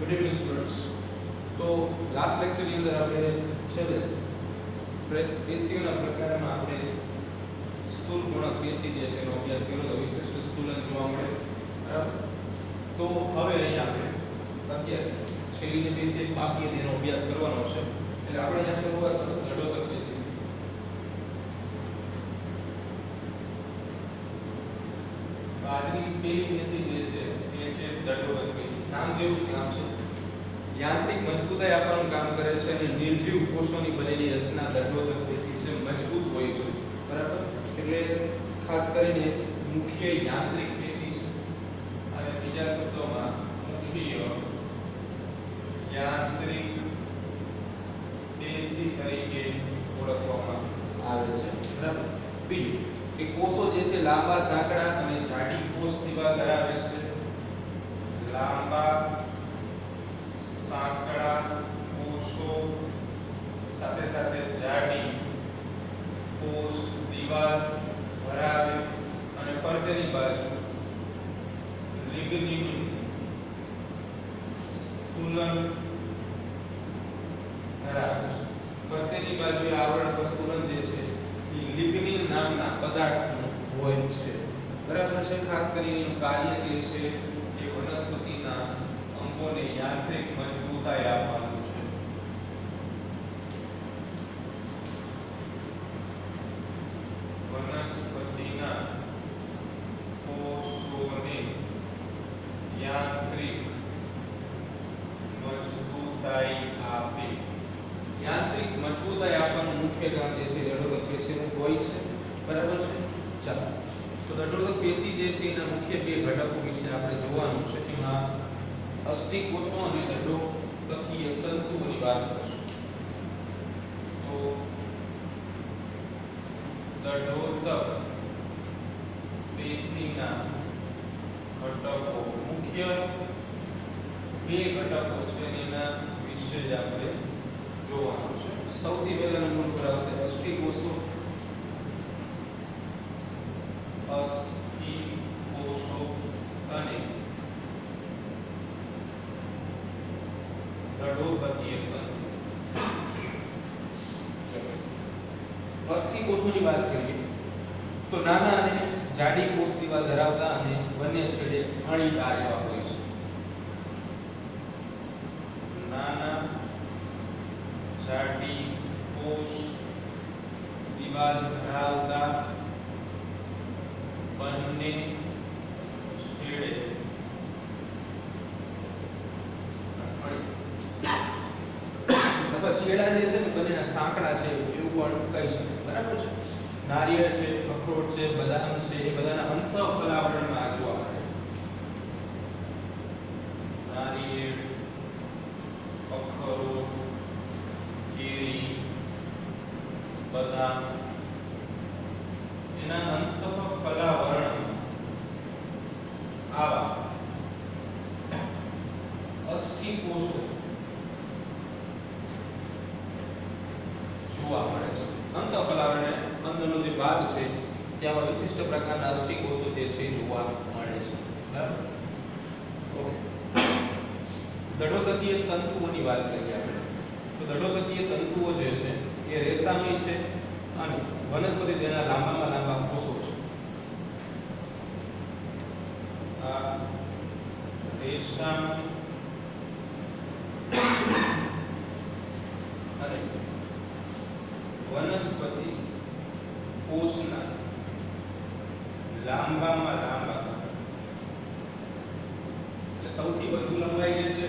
Good evening students. તો last લેક્ચરની અંદર આપણે છે પેશીઓના પ્રકારમાં આપણે સ્થૂળ ગુણક પેશી જે છે એનો અભ્યાસ કર્યો તો વિશિષ્ટ સ્થૂલન જોવા મળે. બરાબર. તો હવે અહીંયા આપણે અત્યારે છેલ્લી જે પેશી એક બાકી હતી એનો અભ્યાસ કરવાનો છે. એટલે આપણે અહીંયા શરૂઆત કરશું જડોદક પેશી. આજની પેલી પેશી જે છે એ છે જડોદક પેશી. નામ જેવું જ નામ છે. યાંત્રિક મજબૂતાઈ આપવાનું કામ કરે છે અને નિર્જીવ કોષોની બનેલી રચના દંડોદક પેશી છે મજબૂત હોય છે. બરાબર. એટલે ખાસ કરીને મુખ્ય યાંત્રિક પેશી છે અને બીજા શબ્દોમાં મુખ્ય યાંત્રિક પેશી તરીકે ઓળખવામાં આવે છે. બરાબર. બીજું કે કોષો જે છે લાંબા સાંકડા અને જાડી કોષ દિવાલ ધરાવે છે. લાંબા સાંકડા કોષો સાથે સાથે જાડી કોષ દિવાલ ધરાવે અને ફરતેની બાજુ લિગ્નિન સ્થૂલન ધરાવે છે. ફરતેની બાજુ આવરણ પર સ્થૂલન જે છે એ લિગ્નિન નામના પદાર્થનું હોય છે. બરાબર છે. ખાસ કરીને એનું કાર્ય જે છે એ વનસ્પતિના અંગોને યાંત્રિક મજબૂતાઈ આપવાનું છે. વનસ્પતિના કોષોને યાંત્રિક મજબૂતાઈ આપે. યાંત્રિક મજબૂતાઈ આપવાનું મુખ્ય કામ જે છે દંડોદક પેશીનું હોય છે. બરાબર છે. ચાલો તો દંડોદક પેશી જે છે એના મુખ્ય બે ઘટકો વિશે આપણે જોવાનું છે. એમાં અસ્થિ કોષો અને દંડોદકીય તંતુઓની વાત કરીશું. તો દંડોદક પેશીના ઘટકો મુખ્ય બે ઘટકો છે એના વિશે જ આપણે જોવાનું છે. સૌથી પહેલા નંબર પર આવશે અસ્થિ કોષો. અસ્થિ કોષો અને દંડોદકીય તંતુ. અસ્થિ કોષોની વાત કરીએ તો નાના અને જાડી કોષ દિવાલ ધરાવતા અને બંને છેડે અણીદાર એવા હોય છે. નાના જાડી કોષ દિવાલ ધરાવતા બંને છેડે છેડા જે છે ને બંનેના સાંકડા છે એવું પણ કહી શકાય. બરાબર છે. નારિયેળ છે, અખરોટ છે, બદામ છે એ બધાના અંતઃફલાવરણમાં જોવા મળે. નારિયેળ, અખરોટ, કેરી, બદામ એના અંતઃફલાવરણ આવા અસ્થિ કોષો જોવા મળે છે. અંતઃફલાવરણ અંદરનો જે ભાગ છે ત્યાં વિશિષ્ટ પ્રકારના અસ્થિ કોષો જે છે જોવા મળે છે. બરાબર. ઓકે. દંડોદકીય તંતુઓની વાત કરીએ આપણે તો દંડોદકીય તંતુઓ જે છે એ રેસામી છે અને વનસ્પતિ તેના લાંબામાં લાંબા કોષો છે. આ રેસામી અને વનસ્પતિ કોષના લાંબામાં લાંબા એટલે સૌથી વધુ લંબાઈ જે છે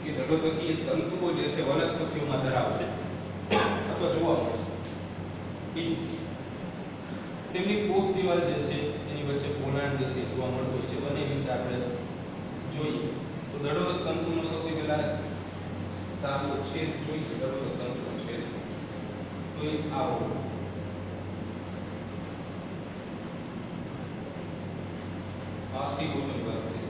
એ દંડોદકીય તંતુઓ જે છે વનસ્પતિઓમાં ધરાવશે અથવા જોવા મળશે. તેમની કોષ દિવાલ જે છે એની વચ્ચે પોલાણ જે છે જોવા મળતું હોય છે. બંને વિશે આપણે જોઈએ તો દંડોદક તંતુનો સૌથી પહેલા સાદો છેદ જોઈએ. દંડોદક તંતુનો છેદ તો એ આવો અસ્થિ કોષોની વાત કરીએ.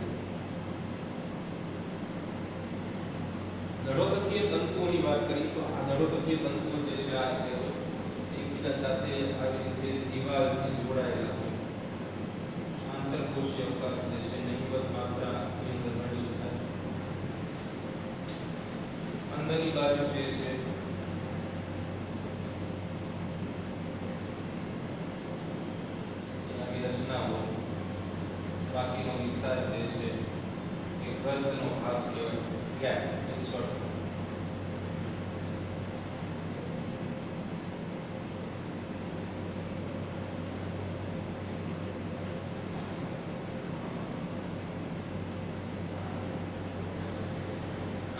દંડોદકીય તંતુઓની વાત કરીએ તો આ દંડોદકીય તંતુઓ જે છે આ રીતે એકબીજા સાથે આવી રીતે દિવાલથી જોડાયેલા હોય. આંતરકોષીય અવકાશ જે છે નહિવત માત્રા ની અંદર મળી શકાય. બાજુ જે છે એની રચનાઓ, બાકીનો વિસ્તાર જે છે એ ગર્ભનો ભાગ કહેવાય, ગેપ ઇન શોર્ટ.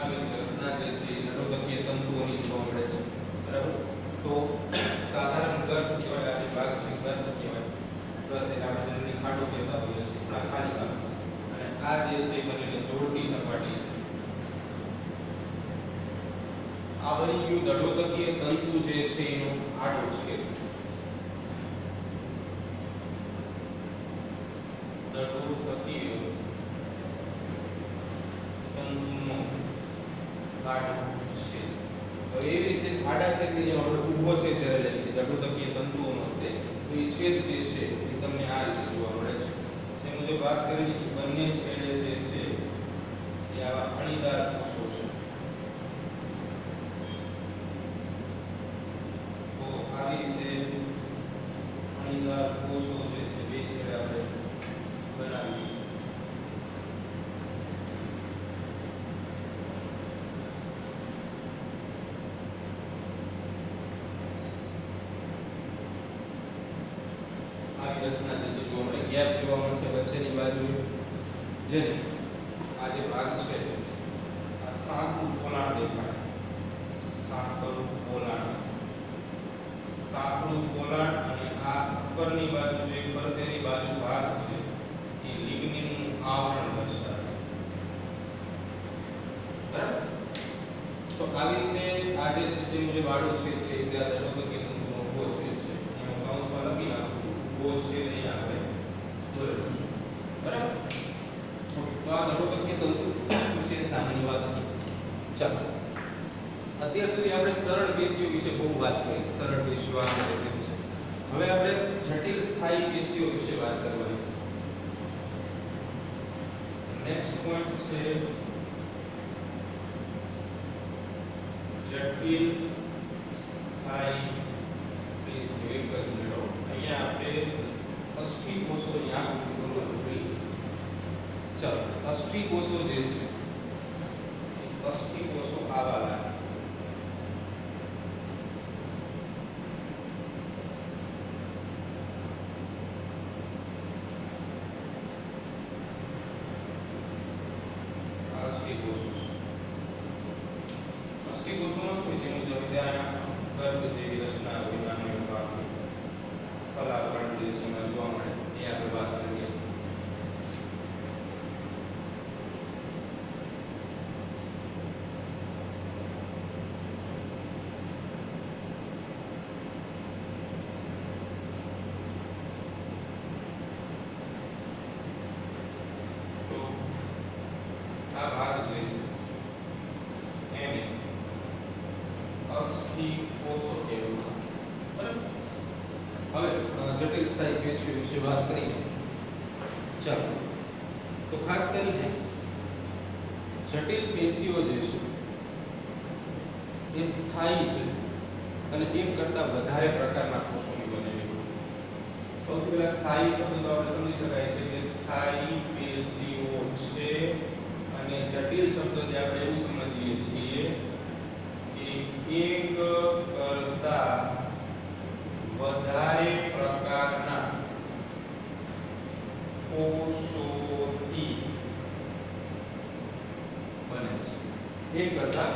રચના જે છે નરોદકીય તંતુઓની જોવા મળે છે, બરાબર. તો સાધારણ ગર્ભ કહેવાય, આ જે ભાગ છે ગર્ભ કહેવાય, ગર્ભ એટલે આપણે જનરલી ખાડો કહેતા હોઈએ છીએ, આ ખાલી ભાગ, અને આ જે છે એ બનેલી જોડતી સપાટી છે. આ બની ગયું દડોદકીય તંતુ જે છે એનો આડો છેદ, દડોદકીય તંતુનો આડો છેદ. તો એવી રીતે આડા છેદની જેમ આપણે ઊભો છે જ્યારે લે છે દડોદકીય તંતુઓનો તે, તો એ છેદ જે છે એ તમને આ રીતે જોવા મળે છે. તે મુજબ વાત કરી કે બંને છેડે જે છે એ આવા અણીદાર કોષો છે. તો આવી રીતે અણીદાર કોષો જે છે બે છેડે આપણે બનાવીએ. રચના જે છે જોવા મળે, ગેપ જોવા મળશે વચ્ચેની બાજુ, જેને આ જે ભાગ છે આ સાંકડું પોલાણ દેખાય, સાંકડું પોલાણ, સાંકડું પોલાણ, અને આ ઉપરની બાજુ જે ફરતેની બાજુ ભાગ છે એ લિગ્નિનનું આવરણ દર્શાવે, બરાબર. તો આવી રીતે આ જે છે જે મુજબ આડો છેદ છે એ આ દડોદકીય તંતુનો ઊભો છેદ છે, એનો કૌંસમાં લખી નાખું છું, ઊભો છેદ અહીંયા આપણે દોરેલું છે, બરાબર. તો આ દડોદકીય તંતુ વિશે સામાન્ય વાત હતી. ચાલો, અત્યાર સુધી આપણે સરળ પેશીઓ વિશે બહુ વાત કરી, સરળ પેશીઓ આ છે. હવે આપણે જટિલ સ્થાયી પેશીઓ વિશે વાત કરવાની છે. નેક્સ્ટ પોઈન્ટ છે જટિલ સ્થાયી પેશીઓ. એક જ મેળવો, અહીંયા આપણે અસ્થિ કોષોની આકૃતિ દોરવાની. ચાલો, અસ્થિ કોષો જે છે અસ્થિ કોષો આવા લાગે. અસ્થિ કોષોનો શું છે મુજબ ત્યાં ગર્ભ જેવી રચના હોય, નાનો ભાગ ફલાવરણ જે છે એમાં જોવા મળે, એ આપણે વાત કરીએ. તો આ ભાગ જે છે એને અસ્થિ કોષો કહેવામાં આવે, બરાબર. હવે જટિલ સ્થાયી પેશીઓ વિશે વાત કરીએ. ચાલો, તો ખાસ કરીને જટિલ પેશીઓ જે છે એ સ્થાયી છે અને એક કરતા વધારે પ્રકારના કોષોની બનેલી હોય. સૌથી પહેલા સ્થાયી શબ્દ તો આપણે સમજી શકાય છે કે સ્થાયી પેશીઓ છે, અને જટિલ શબ્દ જે આપણે એવું સમજીએ છીએ કે એક કરતા વધારે પ્રકારના કોષોથી બને છે. એક કરતા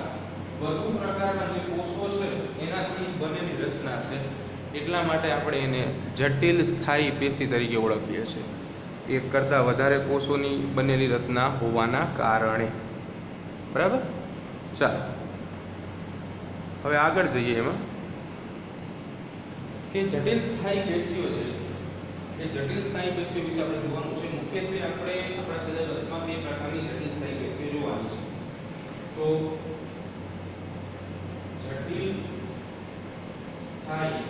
વધુ પ્રકારના જે કોષો છે એનાથી બનેલી રચના છે, એટલા માટે આપણે એને જટિલ સ્થાયી પેશી તરીકે ઓળખીએ છીએ. એક કરતાં વધારે કોષોની બનેલી રચના હોવાના કારણે, બરાબર. ચાલો, હવે આગળ જઈએ. એમાં કે જટિલ સ્થાયી પેશીઓ જે છે એ જટિલ સ્થાયી પેશીઓ વિશે આપણે જોવાનું છે. મુખ્યત્વે આપણે આપણા સિલેબસમાં બે પ્રકારની જટિલ સ્થાયી પેશીઓ જોવાની છે. તો જટિલ સ્થાયી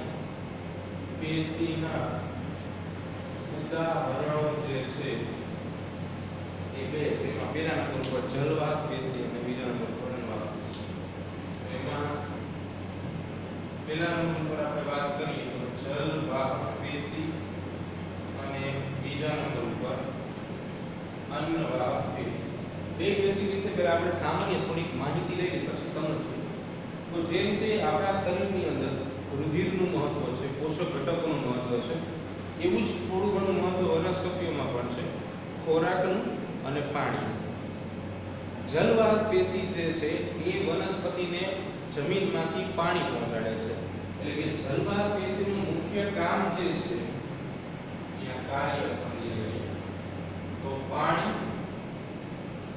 પેશીના ઉદાહરણો જે છે એ બે છે. એમાં પહેલા નંબર પર જલવાહક પેશી અને બીજા નંબર પર અનવાહક પેશી. અન્નવાહક પેશી. બે પેશી વિશે પહેલા આપણે સામાન્ય થોડીક માહિતી લઈને પછી સમજીએ. તો જે રીતે આપણા શરીરની અંદર રુધિરનું મહત્વ છે, પોષક ઘટકોનું મહત્વ છે, એવું જ થોડું ઘણું મહત્વ વનસ્પતિઓમાં પણ છે, ખોરાકનું અને પાણી. જલવાહક પેશી જે છે એ વનસ્પતિને જમીનમાંથી પાણી પહોંચાડે છે. એટલે કે જલવાહક પેશીનું મુખ્ય કામ જે છે એ કાર્ય સમજી લઈએ તો પાણી,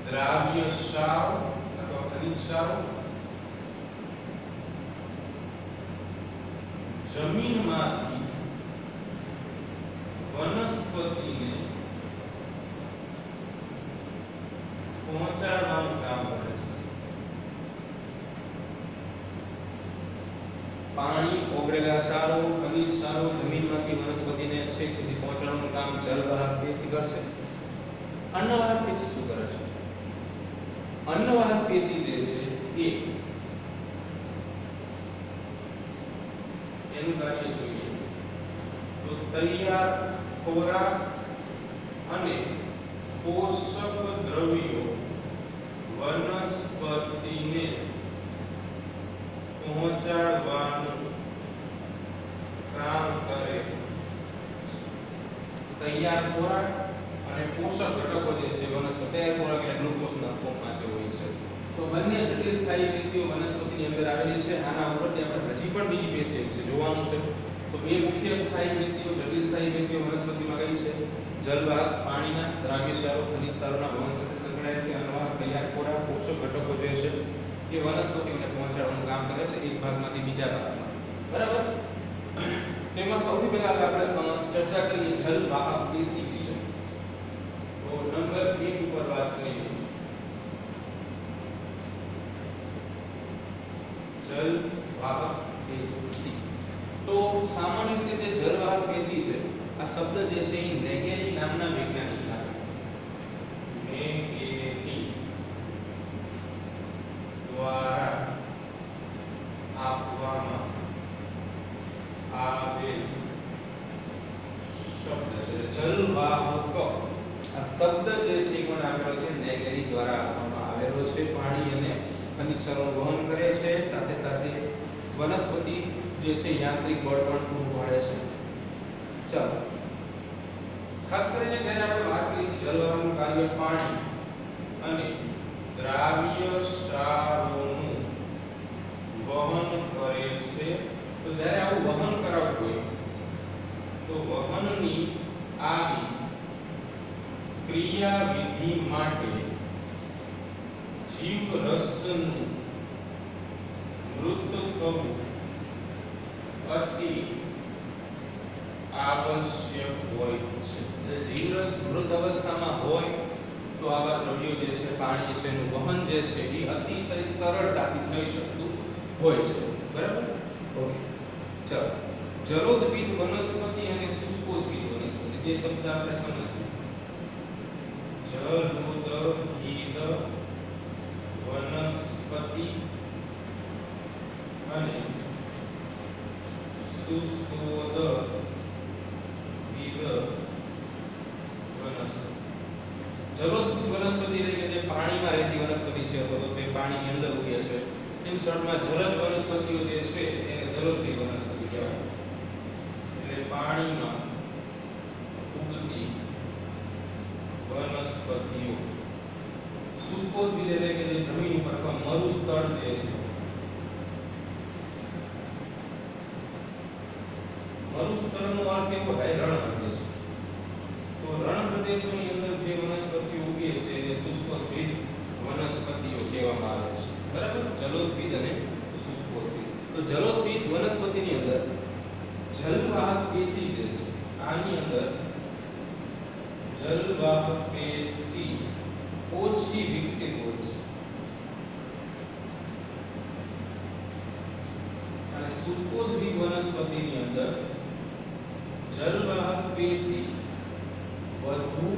દ્રાવ્ય ક્ષાર અથવા ખનિજ ક્ષાર જમીનમાંથી વનસ્પતિને પહોંચાડવાનું કામ કરે છે. પાણી, ઓગળેલા ક્ષારો, ખનિજ ક્ષારો જમીનમાંથી વનસ્પતિને છેક સુધી પહોંચાડવાનું કામ જલવાહક પેશી કરશે. અન્નવાહક પેશી શું કરે છે? અન્નવાહક પેશી જે છે એ એનું કાર્ય જોઈએ તો તૈયાર ખોરાક અને પોષક દ્રવ્યો વનસ્પતિને પહોંચાડવાનું કામ કરે. તૈયાર ખોરાક અને પોષક ઘટકો જે છે વનસ્પતિ તૈયાર ખોરાક એટલે ગ્લુકોઝના ફોર્મમાં જે હોય છે. તો બંને જટિલ સ્થાયી પેશીઓ વનસ્પતિની અંદર આવેલી છે. આના ઉપરથી આપણે હજી પણ બીજી પેશીઓ છે જોવાનું છે. તો બે મુખ્ય સ્થાયી પેશીઓ, જટિલ સ્થાયી પેશીઓ વનસ્પતિમાં કઈ છે? જલવાહક પાણીના, દ્રાવ્ય ક્ષારો, ખનિજ ક્ષારોના વહન સાથે સંકળાયેલ છે. અન્નવાહક તૈયાર ખોરાક, પોષક ઘટકો જે છે એ વનસ્પતિઓને પહોંચાડવાનું કામ કરે છે એક ભાગમાંથી બીજા ભાગમાં. બરાબર? તેમાં સૌથી પહેલા આપણે ચર્ચા કરીએ જલવાહક પેશી વિશે. તો નંબર 1 ઉપર વાત કરીએ જલવાહક પેશી. તો સામાન્ય રીતે જે જલવાહક પેશી છે આ શબ્દ જે છે એ નેગેરી નામના વૈજ્ઞાનિક દ્વારા આપવામાં આવેલ શબ્દ છે. જલવાહક આ શબ્દ જે છે એ કોણ આપેલો છે? નેગેરી દ્વારા આપવામાં આવેલો છે. પાણી અને ખનિજ ક્ષારોનું વહન કરે છે, સાથે સાથે વનસ્પતિ જે છે યાંત્રિક બળ પણ પૂરું પાડે છે. ચાલો ખાસ કરીને જ્યારે આપણે વાત કરીએ જલવાહકનું કાર્ય પાણી અને દ્રાવ્ય ક્ષારોનું વહન કરે છે. તો જ્યારે આવું વહન કરાવવું હોય તો વહનની આવી ક્રિયાવિધિ માટે જીવરસનું મૃત થવું અતિ આવશ્યક હોય છે. જીવરસ મૃત અવસ્થામાં હોય તો આવા દ્રવ્યો જે છે પાણી છે એનું વહન જે છે એ અતિશય સરળતાથી થઈ શકતું હોય છે. બરાબર? ઓકે ચલો જલોદભિદ વનસ્પતિ અને શુષ્કોદભિદ વનસ્પતિ જે શબ્દ આપણે સમજીએ. જલોદભિદ વનસ્પતિ અને શુષ્કોદભિદ વનસ્પતિ. જલોદભિદ વનસ્પતિ એટલે કે જે પાણીમાં રહેતી વનસ્પતિ છે અથવા તો જે પાણીની અંદર ઉગે છે એમ શોર્ટમાં જલજ વનસ્પતિઓ જે છે એને જલોદભિદ વનસ્પતિ કહેવાય. એટલે પાણીમાં ઉગતી વનસ્પતિઓ. શુષ્કોદભિદ એટલે કે જે જમીન ઉપર અથવા મરુસ્થળ જે છે મરુસ્થળનો અર્થ એવો થાય રણ પ્રદેશ. તો રણ પ્રદેશોની અંદર જે વનસ્પતિઓ ઉગે છે એ શુષ્કોદભિદ વનસ્પતિઓ કહેવામાં આવે છે. બરાબર? જલોદભિદ અને શુષ્કોદભિદ. તો જલોદભિદ વનસ્પતિની અંદર જલવાહક પેશી જે છે આની અંદર જલવાહક પેશી ઓછી વિકસિત હોય છે અને શુષ્કોદભિદ વનસ્પતિની અંદર જલવાહક પેશી વધુ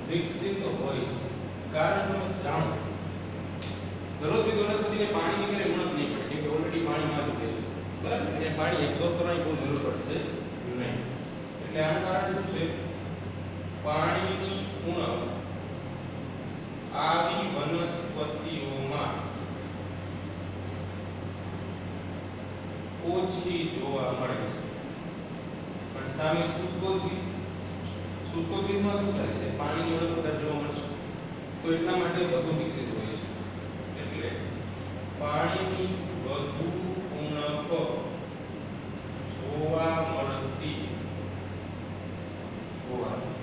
વિકસિત હોય છે. કારણ તમે જાણો છો જલોદભિદ વનસ્પતિને પાણીની ક્યારે ઉણપ નહીં પડે કેમ કે ઓલરેડી પાણીમાં જ ઉગે છે. બરાબર? એટલે પાણી એબ્સોર્બ કરવાની બહુ જરૂર પડશે નહીં. એટલે આનું કારણ શું છે? પાણીની ઓછી જોવા મળે છે. પણ સામે શુષ્કોદ્ગીરમાં શું થાય છે? પાણીની અણુ બધા જોવા મળશે તો એટલા માટે વધુ વિકસિત હોય છે. એટલે પાણીની વધુ ઉણપ જોવા મળતી હોવાથી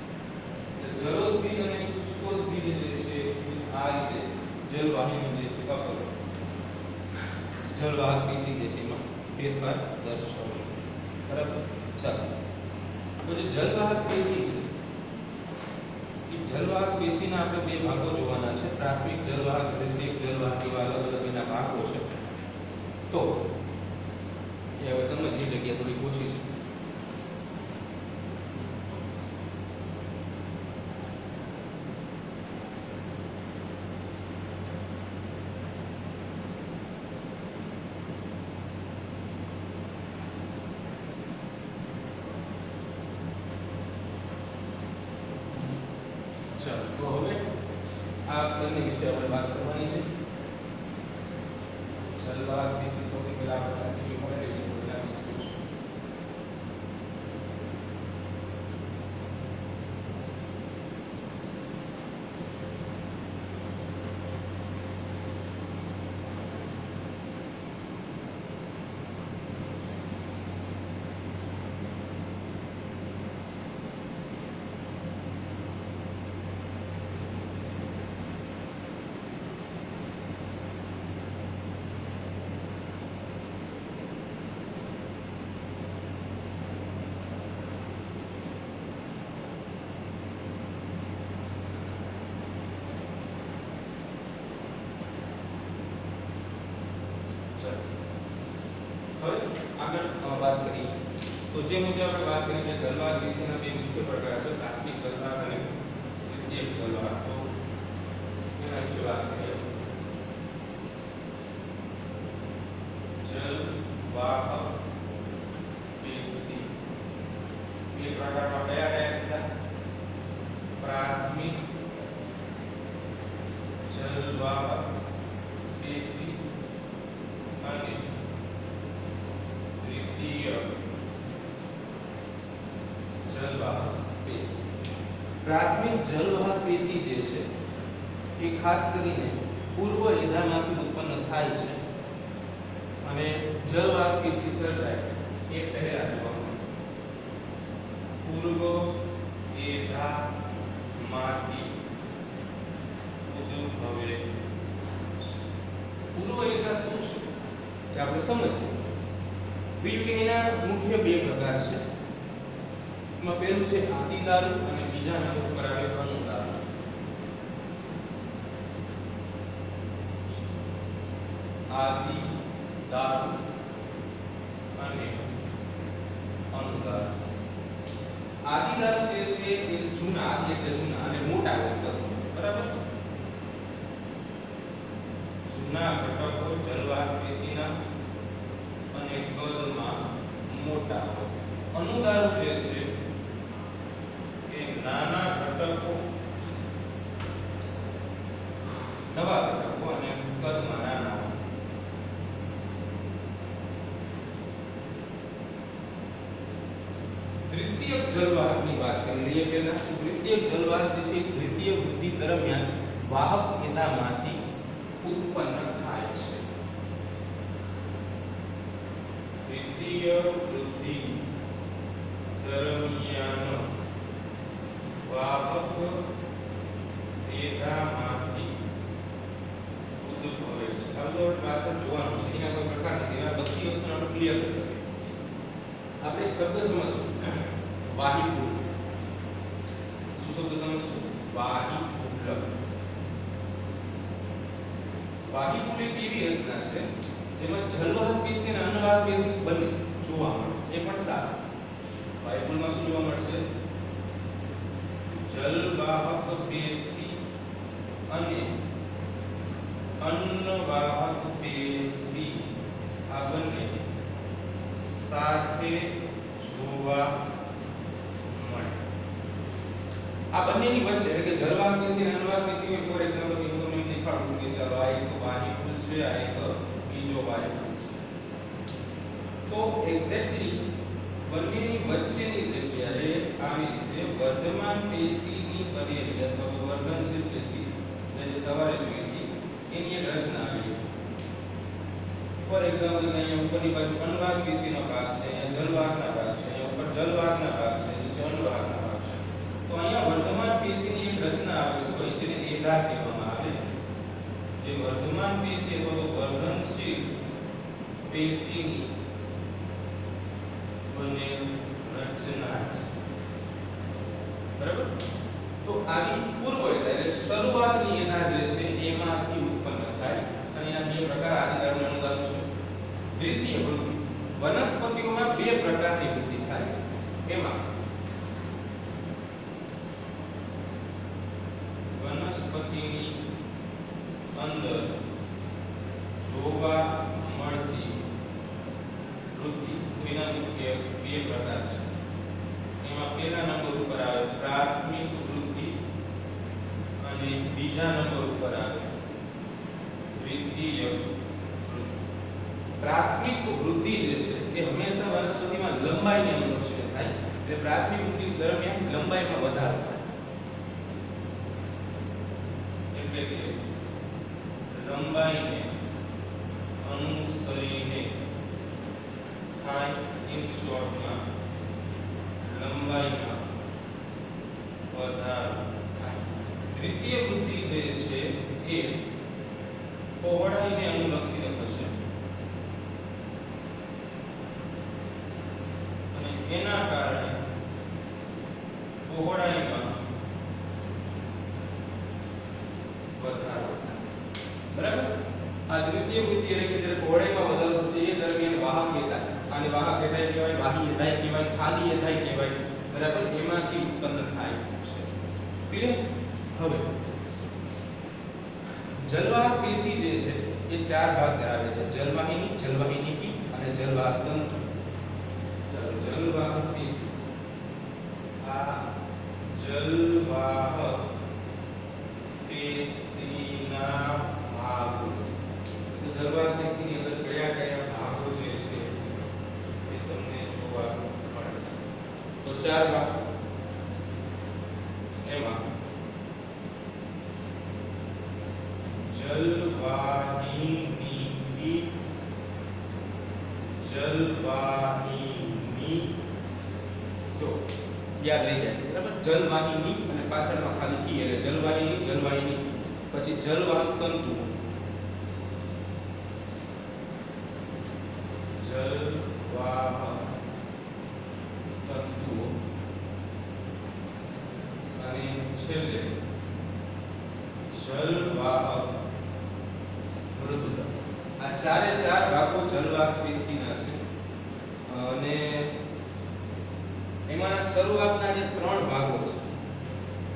જલોદગીર અને શુષ્કોદગીર જે છે આ રીતે જલવાહિની જે છે જલવાહક પેશી જે છે એમાં ફેરફાર દર્શાવશે. બરાબર. ચાલો, તો જે જલવાહક પેશી છે એ જલવાહક પેશીના આપણે બે ભાગો જોવાના છે. પ્રાથમિક જલવાહક, દ્વિતીયક જલવાહક એવા અલગ અલગ એના ભાગો છે. તો એ હવે સમજની જગ્યા થોડી ઓછી છે. તો હવે આ બંને વિશે આપણે વાત કરવાની છે. જલવાહક પેશી સૌથી પહેલા આપણે કેવી મળે છે એના વિશે જોઈશું. હવે આગળ વાત કરીએ તો જે મુજબ આપણે વાત કરી કે જલવાહક પેશીના બે મુખ્ય પ્રકાર છે, પ્રાથમિક જલવાહક અને દ્વિતીયક જલવાહક. તો એના વિશે વાત કરીએ. જલવાહક પેશી બે પ્રકારમાં કયા હતા? પ્રાથમિક જલવાહક પેશી અને જલવાહક પેશી. પ્રાથમિક જલવાહક પેશી જે છે એ ખાસ કરીને પૂર્વ એધામાંથી ઉત્પન્ન થાય છે અને જલવાહક પેશી સર્જાય એ પહેલા જોવા મળે. પૂર્વ એધામાંથી ઉદ્ભવે. પૂર્વ એધા શું છે એ આપણે સમજીએ. બીજું કે એના મુખ્ય બે પ્રકાર છે. એમાં પહેલું છે આદિદારું અને બીજા નંબર પર આવે અનુદારું. આદિદારું અને અનુદારું. આદિદારું જે છે એ જૂના, આદિ એટલે જૂના અને મોટા ઘટકો. બરાબર. જૂના ઘટકો જલવાહક પેશીના અને કદમાં મોટા. અનુદારું જે છે એ નાના ઘટકો, નવા ઘટકો અને કદમાં નાના. દ્વિતીયક જલવાહકની વાત કરી લઈએ પહેલા. દ્વિતીયક જલવાહક જે છે દ્વિતીય વૃદ્ધિ દરમિયાન વાહક એધામાંથી ઉત્પન્ન થાય છે. દ્વિતીય વૃદ્ધિ દરમિયાન વાહક એધામાંથી ઉદ્ભવે છે. આગળ પાછળ જોવાનું છે, એના કોઈ પ્રકાર નથી. આ બધી વસ્તુ આપણે ક્લિયર કરી. આપણે એક શબ્દ સમજશું, વાહિપુલ. શું શબ્દ સમજશું? વાહિપુલ. વાહિપુલ એક એવી રચના છે જેમાં જલવાહક પેશી અને અનુવાહક પેશી બંને જોવા મળે. એ પણ સારું. વાહિપુલમાં શું જોવા મળશે? જલવાહક પેશી અને અન્નવાહક પેશી આ બંને સાથે જોવા મળે. આ બંનેની વચ્ચે એટલે કે જલવાહક પેશી અને અન્નવાહક પેશી ફોર એક્ઝામ્પલ હું તમને દેખાડું છું કે ચાલો આ એક વાહિપુલ છે, આ એક બીજો વાહિપુલ છે. તો એક્ઝેક્ટલી બંનેની વચ્ચેની જગ્યાએ આવી રીતે વર્ધમાન પેશીની બનેલી અથવા વર્ધનશીલ પેશી જે સવારે જોઈ હતી એની એક રચના આવી. ફોર એક્ઝામ્પલ અહીંયા ઉપરની બાજુ અન્નવાહક પેશીનો ભાગ છે, અહીંયા જલવાહકના ભાગ છે, અહીંયા ઉપર જલવાહકના ભાગ છે, નીચે અન્નવાહકના ભાગ છે. તો અહીંયા વર્ધમાન પેશીની એક રચના આવેલી હોય જેને એધા કહેવામાં આવે. જે વર્ધમાન પેશી અથવા તો વર્ધનશીલ પેશીની બનેલ રચના છે. બરાબર? તો આવી પૂર્વ એટલે શરૂઆતની એના જે છે એમાંથી ઉત્પન્ન થાય અને એના બે પ્રકાર આદિકાળનું અનુદાન છે. દ્વિતીય વૃદ્ધિ. વનસ્પતિઓમાં બે પ્રકારની વૃદ્ધિ થાય. એમાં વનસ્પતિની અંદર જોવા મળતી વૃદ્ધિ એના મુખ્ય બે પ્રકાર છે. એમાં પહેલા નંબર ઉપર આવે પ્રાથમિક વૃદ્ધિ અને બીજા નંબર ઉપર આવે દ્વિતીય વૃદ્ધિ. પ્રાથમિક વૃદ્ધિ જે છે એ હંમેશા વનસ્પતિમાં લંબાઈને અનુલક્ષીને થાય. એટલે પ્રાથમિક વૃદ્ધિ દરમિયાન લંબાઈમાં વધારો થાય. એટલે કે લંબાઈને અનુસરીને થાય. ઇન શોર્ટમાં લંબાઈમાં વધારો થાય. દ્વિતીય વૃદ્ધિ જે છે એ પહોળાઈને અનુલક્ષીને થશે અને એના કારણે પહોળાઈમાં વધારો થાય. બરાબર? આ દ્વિતીય વૃદ્ધિ એટલે કે જ્યારે પહોળાઈમાં વધારો થશે એ દરમિયાન વાહકીયતા, આને વાહકીયતા કહેવાય, બાહ્યતા કહેવાય, ખાલીયતા કહેવાય. બરાબર? એમાંથી ઉત્પન્ન થાય છે. ક્લિયર? હવે જલવાહક પેશી જે છે એ ચાર ભાગ ધરાવે છે. જલવાહિની, જલવાહિનીકી અને જલવાહક તંતુ. ચાલો જલવાહક પેશી. આ જલવાહક પેશીના ભાગો. જલવાહક પેશીની અંદર કયા કયા ભાગો જે છે એ તમને જોવા મળે છે. તો ચાર ભાગ. એમાં જલવાહિની, જલવાહિની જો યાદ રહી જાય. બરાબર? જલવાહિની અને પાછળમાં ખાલી કી એટલે જલવાહિની, જલવાહિની. પછી જલવાહક તંતુ, જલવાહક તંતુઓ અને છેલ્લે જલવાહક મૃદુતા. આ ચારે ચાર ભાગો જલવાહક પેશીના છે અને એમાં શરૂઆતના જે ત્રણ ભાગો છે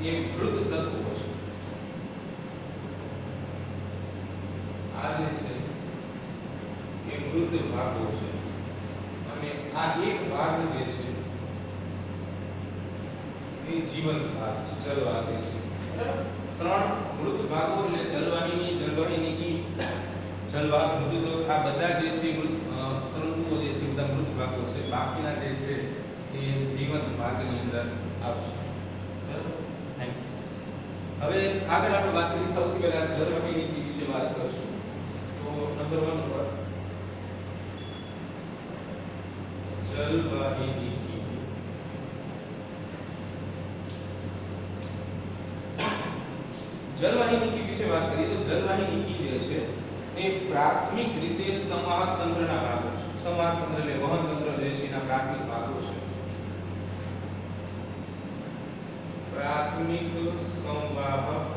એ મૃત તત્વો છે. આ જે છે એ મૃત ભાગો છે અને આ એક ભાગ જે છે એ જીવંત ભાગ છે. જલવાહક પેશી. બરાબર? ત્રણ મૃત ભાગો એટલે જલવાહિની, જલવાહિનીકી, જલવાહક મૃદુતો. આ બધા જે છે તંતુઓ જે છે બધા મૃત ભાગો છે. બાકીના જે છે એ જીવંત ભાગની અંદર આવશે. બરાબર? થેન્ક્સ. હવે આગળ આપણે વાત કરી સૌથી પહેલા જલવાહિનીકી વિશે વાત કરશું. તો નંબર 1 પર જલવાહિનીકી. જલવાહિનીકી વિશે વાત કરીએ તો જલવાહિનીકી જે છે એ પ્રાથમિક રીતે સંવાહક તંત્રના ભાગો છે. સંવાહક તંત્ર એટલે વહન તંત્ર જે છે એના પ્રાથમિક ભાગો છે. પ્રાથમિક સંવાહક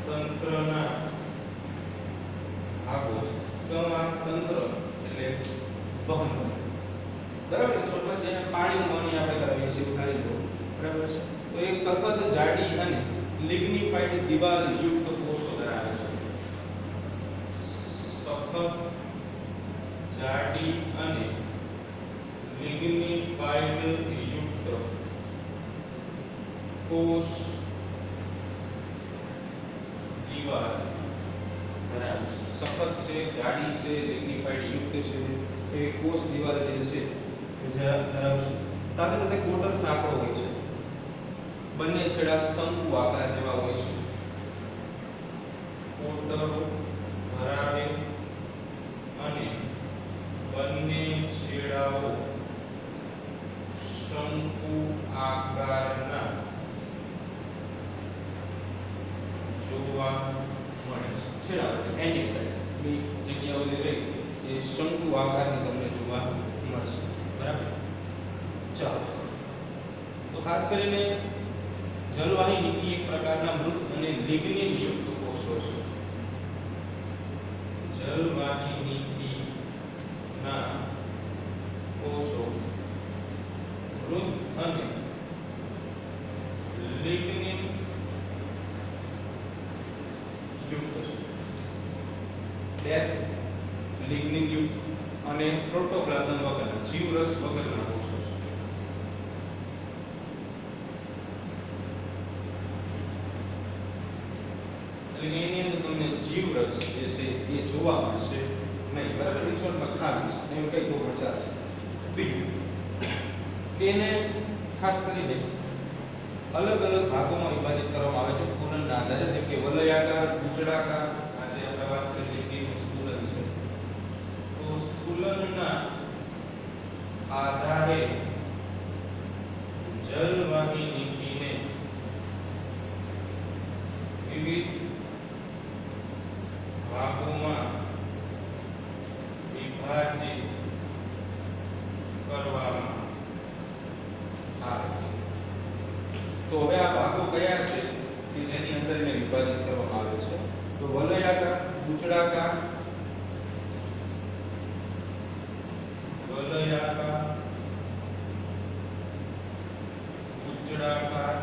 તંત્રના ભાગો. સંવાહક તંત્ર એટલે વહન તંત્ર. બરાબર? છોટમાં જેને પાણીનું વહન આપણે કરાવીએ છીએ ઉધારી લો. બરાબર છે? તો એક સખત જાડી અને લિગ્નિફાઈડ દિવાલ યુક્ત કોષો ધરાવે છે. સખત જાડી અને લિગ્નિફાઈડ યુક્ત કોષ દિવાલ ધરાવે છે. સખત છે, જાડી છે, લિગ્નિફાઈડ યુક્ત છે, એ કોષ દિવાલ જે છે એ ધરાવશે. સાથે સાથે કોટર સાંકડો હોય છે, બંને છેડા શંકુ આકાર જેવા હોય છે. કોટરો ધરાવે અને બંને છેડાઓ શંકુ આકારના જોવા મળે છે. છેડાઓ એન્ડ સાઇઝ ની જગ્યાઓ જે રહી એ શંકુ આકારની તમને જોવા મળશે. બરાબર. ચાલો, તો ખાસ કરીને જલવાહિની એક પ્રકારના મૃત અને લિગ્નિન યુક્ત કોષો છે. જલવાહિની ના કોષો મૃત અને લિગ્નિન યુક્ત છે. ડેથ લિગ્નિન યુક્ત અને પ્રોટોપ્લાઝમ વગરના જીવરસ વગરના કોષો છે. એટલે એની અંદર તમને જીવરસ જે છે એ જોવા મળશે નહીં. બરાબર. રિસોર્ટમાં ખાલી છે એમ કઈ તો પ્રચાર છે. બીજું તેને ખાસ કરીને અલગ અલગ ભાગોમાં વિભાજિત કરવામાં આવે છે સ્ફુરણના આધારે, જેમ કે વલયાકાર, ગુચડાકાર. આજે આપણે વાત કરીએ કે સ્ફુરણ છે, તો સ્ફુરણના આધારે જલવાહિનીને વિવિધ ભાગોમાં વિભાજિત કરવામાં આવે છે. તો હવે આ ભાગો કયા છે કે જેની અંદર એને વિભાજિત કરવામાં આવે છે? તો વલયાકાર, ગુચડાકાર, ગુચડાકાર,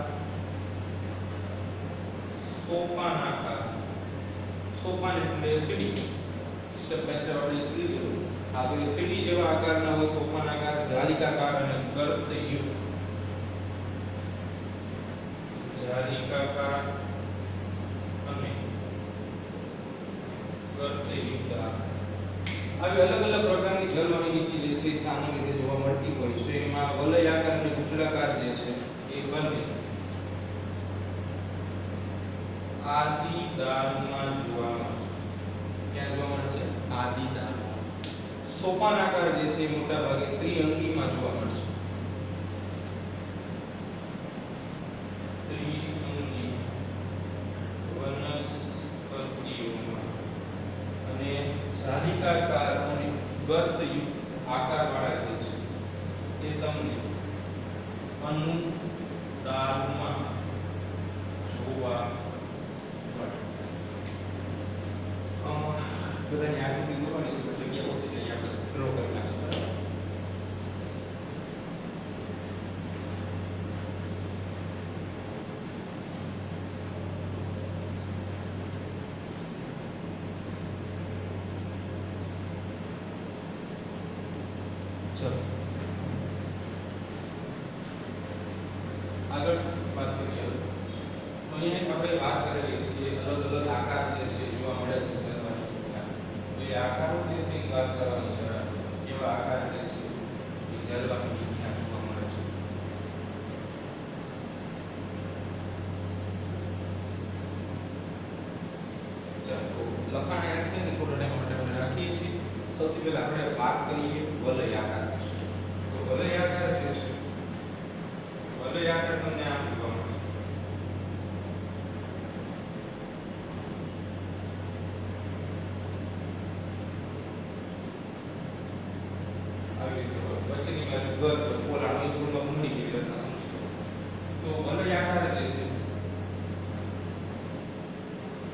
સોપાનાકાર. સોપાન એટલે સીડી, સ્ટેપ બાય સ્ટેપ આપણે સીડી જોયું. આ તો સીડી જેવા આકારના હોય સોપાનાકાર, જાલિકાકાર અને ગર્તયુક્ત. જાલિકાકાર અને ગર્તયુક્ત. આવી અલગ અલગ પ્રકારની જલવાહિની જે છે સામાન્ય રીતે જોવા મળતી હોય છે. એમાં વલયાકાર અને ગુચડાકાર જે છે એ બંને આદિદારમાં જોવા મળશે. ક્યાં જોવા મળશે? આદિદારમાં. સોપાનાકાર જે છે મોટા ભાગે ત્રિઅંગીમાં જોવા મળશે. ત્રિઅંગી વનસ્પતિઓમાં. અને જાલિકાકાર અને ગર્તયુક્ત આકારવાળા જે છે તે તમને અનુદારમાં જોવા બધાની આકૃતિ દોરવાની છે, જગ્યા ઓછી છે, અહીંયા આપણે ડ્રો કરી નાખશું. ચલો આગળ વાત કરીએ. તો અહીંયા આપણે વાત કરેલી કે અલગ અલગ આકાર જે છે જોવા મળે છે જલવાહિનીના. તો એ આકારો જે છે એ વાત કરવાની છે. એવા આકાર જે છે એ જલવાહિનીના જોવા મળે છે. ચાલો લખાણ આ છે ને થોડો ટાઈમ માટે આપણે રાખીએ છીએ. સૌથી પહેલા આપણે વાત કરીએ વલયાકાર વિશે. તો વલયાકાર જે છે, વલયાકાર તમને આમ જોવા મળે. આવી રીતે વચ્ચેની બાજુ ગર્ત પોલાણની જોડમાં મૂડી જેવી રચના સમજી લો. તો વલયાકાર જે છે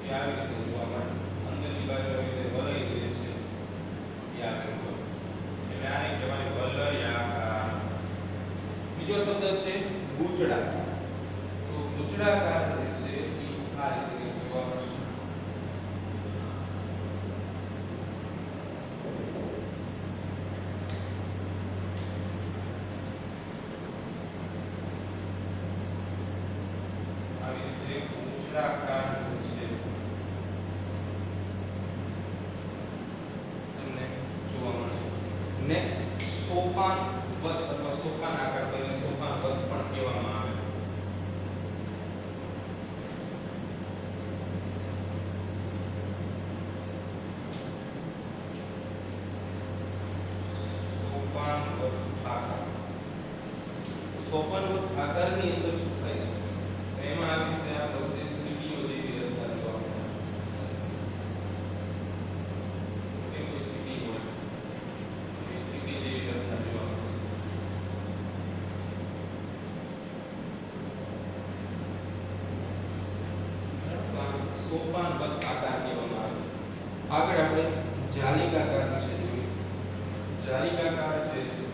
એ આવી રીતે જોવા મળે. અંદરની બાજુ આવી રીતે વલય જે છે એ આગળ હોય. એટલે આને કહેવાય વલયાકાર. બીજો શબ્દ છે ગુચડાકાર. તો ગુચડાકાર જે છે એ આ રીતે જોવા મળશે. આવી રીતે ગુચડાકાર જે છે સોપાનવત આકારની અંદર શું થાય છે? તો એમાં આવી રીતે આ વચ્ચે સીડીઓ જેવી રચના જોવા મળે. કેમ કે સીડી હોય એ સીડી જેવી રચના જોવા મળે. સોપાનવત આકાર કહેવામાં આવે. આગળ આપણે જાલિકાકાર વિશે જોઈએ. જાલિકાકાર જે છે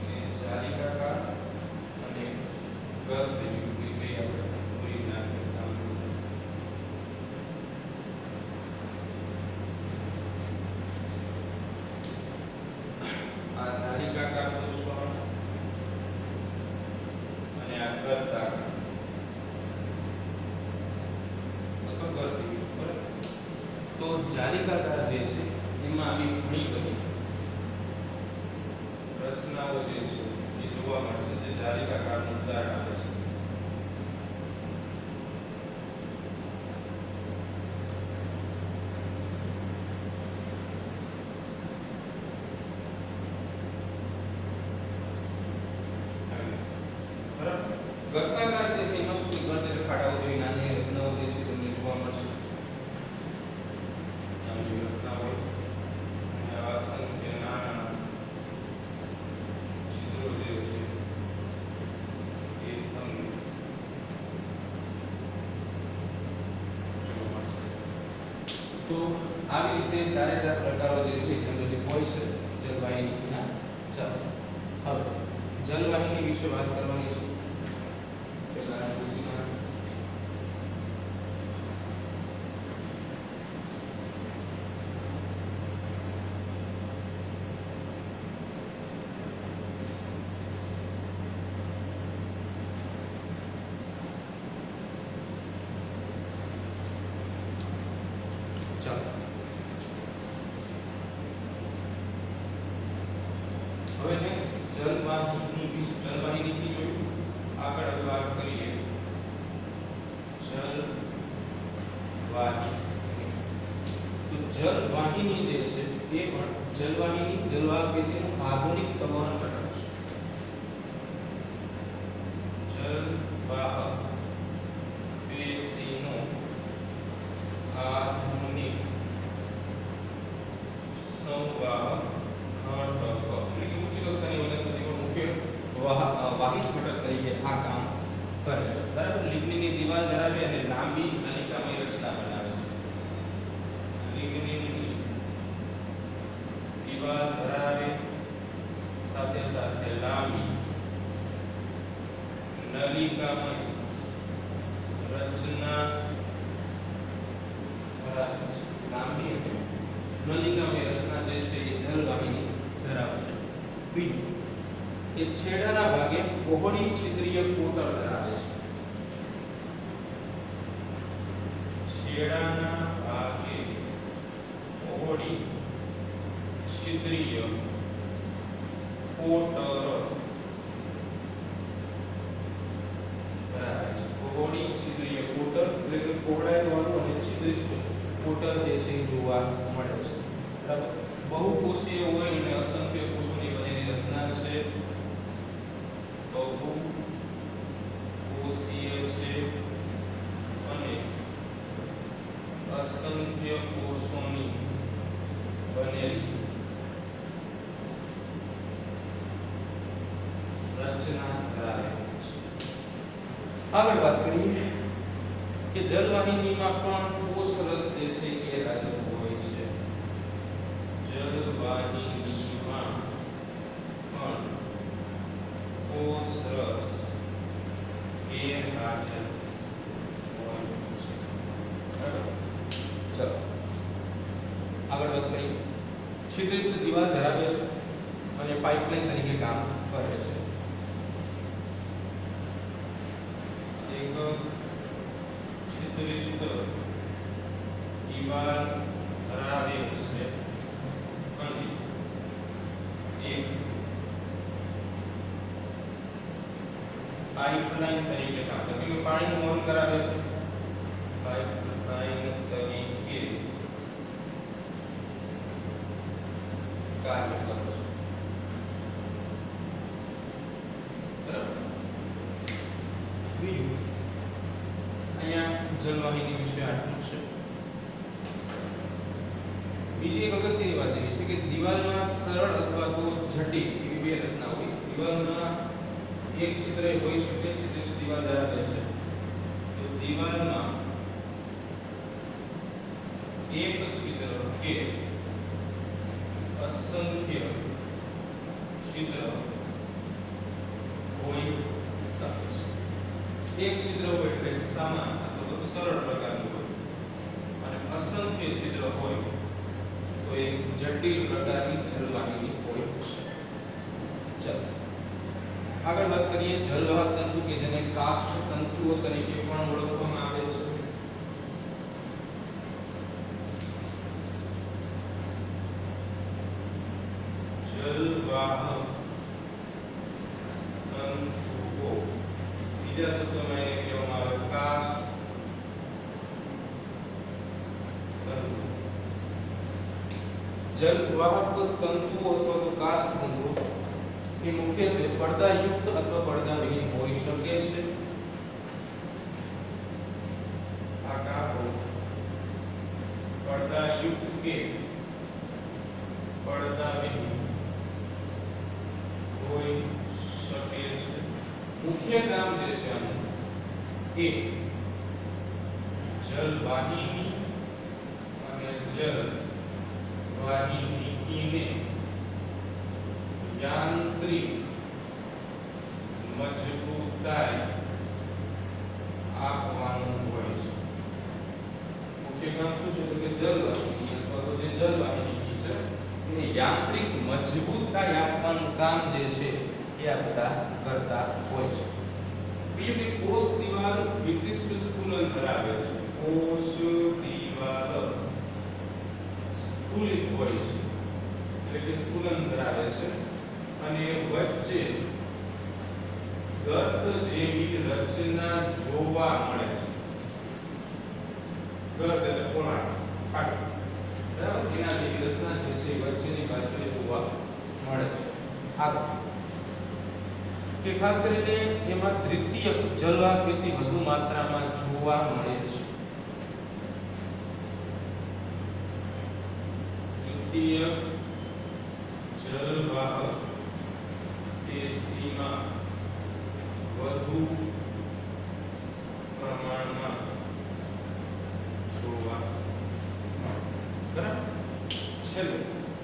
એ જાલિકાકાર અને ગર્ભયુક્ત બે આપણે પૂરી નાખીએ. આ જાલિકાકાર કોષમાં અને આ ગર્ભાકાર તો જાલિકાકાર જે છે એમાં આવી ઘણી બધી રચનાઓ જે છે એ જોવા મળશે જે જાલિકાકારનું ઉદાહરણ આપે છે. ગર્ભાકાર જે છે એમાં શું ગણતરી ખાડાઓ જેવી નાની રચનાઓ જે છે તમને જોવા મળશે. તો આવી રીતે ચારે ચાર પ્રકારો જે છે જનરલી હોય છે જલવાહિનીના. ચાલો હવે જલવાહિની વિશે વાત કરવાની છે. પહેલા પૂછીમાં હવે નેક્સ્ટ જલવાહિની જલવાહિની જોયું. આગળ હવે વાત કરીએ જલવાહિની. તો જલવાહિની જે છે એ પણ જલવાહિની જલવાહક પેશીનું આધુનિક સંવહન ઘટક છે. જલવાહક પેશીનું આધુનિક સંવાહક વાહિત ઘટક તરીકે આ કામ કરે છે. બરાબર. લિગ્નીની દિવાલ ધરાવે અને લાંબી નલિકામય રચના બનાવે છે. લિગ્નીની દિવાલ ધરાવે સાથે સાથે લાંબી નલિકામય રચના ધરાવે છે. લાંબી નલિકામય રચના જે છે એ જલવાહિની ધરાવે છે. બીજું એ છેડાના ભાગે પહોળી છિદ્રીય કોટર ધરાવે છે. છેડાના ભાગે પહોળી છિદ્રીય કોટર ધરાવે છે. પહોળી છિદ્રીય કોટર એટલે કે પહોળાઈ વાળું અને છિદ્રિત કોટર જે છે એ જોવા મળે છે. બરાબર. બહુકોષીય હોય અને અસંખ્ય કોષોની બનેલી રચના છે. બહુકોષીય છે અને અસંખ્ય કોષોની બનેલી રચના ધરાવે છે. આગળ વાત કરીએ કે જલવાહિનીમાં પણ કોષરસ જે છે એ ગેરહાજર હોય છે. જલવાહિનીમાં પણ કોષરસ ગેરહાજર હોય છે. બરાબર. ચલો આગળ વાત કરીએ. છિદ્રિત દિવાલ ધરાવે છે અને પાઇપલાઇન તરીકે કામ કરે છે. એક છિદ્રિત દિવાલ ધરાવે છે અને એક પાઇપલાઇન તરીકે કામ કરે છે. પાણીનું વહન કરાવે છે. પાઇપલાઇન તરીકે કાર્ય કરે છે. જલવાહિની વિશે આટલું છે. બીજી એક અગત્યની વાત એવી છે કે દિવાલમાં સરળ અથવા તો જટિલ એવી બે રચના હોય. દિવાલમાં એક છિદ્ર હોઈ શકે છે જે દિવાલ ધરાવે છે. તો દિવાલમાં એક છિદ્ર કે અસંખ્ય છિદ્ર હોઈ શકે છે. એક છિદ્ર હોય એટલે સમાન અથવા તો સરળ પ્રકારનું હોય અને અસંખ્ય છિદ્ર હોય તો એક જટિલ પ્રકારની જલવાહિની હોય છે. ચાલો આગળ વાત કરીએ જલવાહક તંતુ કે જેને કાષ્ઠ તંતુઓ તરીકે પણ ઓળખવામાં આવે છે. જલવાહક તંતુઓ બીજા શબ્દોમાં એને કહેવામાં આવે કાષ્ઠ તંતુ. જલવાહક તંતુઓ અથવા તો કાષ્ઠ તંતુઓ એ મુખ્યત્વે પડદાયુક્ત અથવા પડદાવિહીન હોઈ શકે છે. આકારો પડદાયુક્ત કે પડદાવિહીન હોઈ શકે છે. મુખ્ય કામ જે છે આનું એ જલવાહિની અને જલવાહિનીને યાંત્રિક મજબૂતાઈ આપવાનું હોય છે. મુખ્ય કામ શું છે તો કે જલવાહિની અથવા તો જે જલવાહિની છે એને યાંત્રિક મજબૂતાઈ આપવાનું કામ જે છે એ આ બધા કરતા હોય છે. બીજું કે કોષ દિવાલ વિશિષ્ટ સ્થૂલન ધરાવે છે. કોષ દિવાલ સ્થૂલિત હોય છે એટલે કે સ્થૂલન ધરાવે છે અને વચ્ચે ગર્ત જેવી રચના જોવા મળે છે. ગર્ત એટલે કોણાક ખાડો બરાબર એના જેવી રચના જે છે વચ્ચેની બાજુએ જોવા મળે છે. આગળ કે ખાસ કરીને એમાં તૃતીય જલવાહક પેશી વધુ માત્રામાં જોવા મળે છે. તૃતીય જલવાહક પેશીમાં વધુ પ્રમાણમાં જોવા બરાબર. છેલ્લે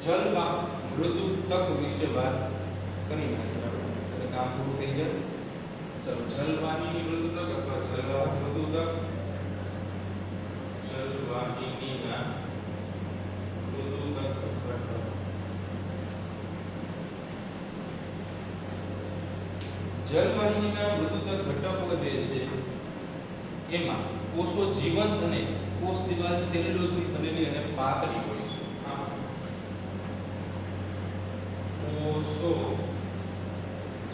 જલવાહક મૃદુતક વિશે વાત કરી નાખીએ. કામ પૂરું થઈ જાય. ચલો જલવાહિની મૃદુતક અથવા જલવાહક મૃદુતક. જલવાહિનીના મૃદુતક ઘટક. જલવાહિનીના મૃદુતક ઘટકો જે છે એમાં કોષો જીવંત અને કોષ દિવાલ સેલ્યુલોઝની બનેલી અને પાતળી હોય છે. કોષો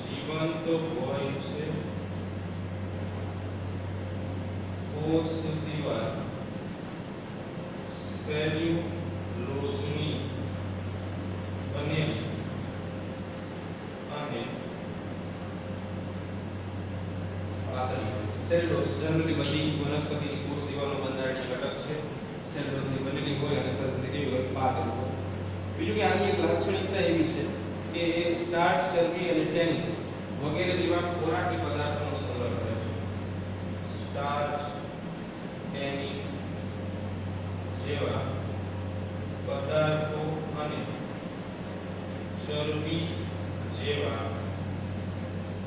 જીવંત હોય છે. કોષ દિવાલ સેલ્યુલોઝની બનેલી અને સેલ્યુલોઝ જનરલી બધી વનસ્પતિની કોષ દિવાલનો બંધારણીય ઘટક છે. સેલ્યુલોઝની બનેલી હોય અને સાથે કેવી હોય પાતળી હોય. બીજું કે આની એક લાક્ષણિકતા એવી છે કે સ્ટાર્ચ ચરબી અને ટેનિન વગેરે જેવા ખોરાકી પદાર્થોનો સંગ્રહ કરે છે. સ્ટાર્ચ ટેનિન જેવા પદાર્થો અને ચરબી જેવા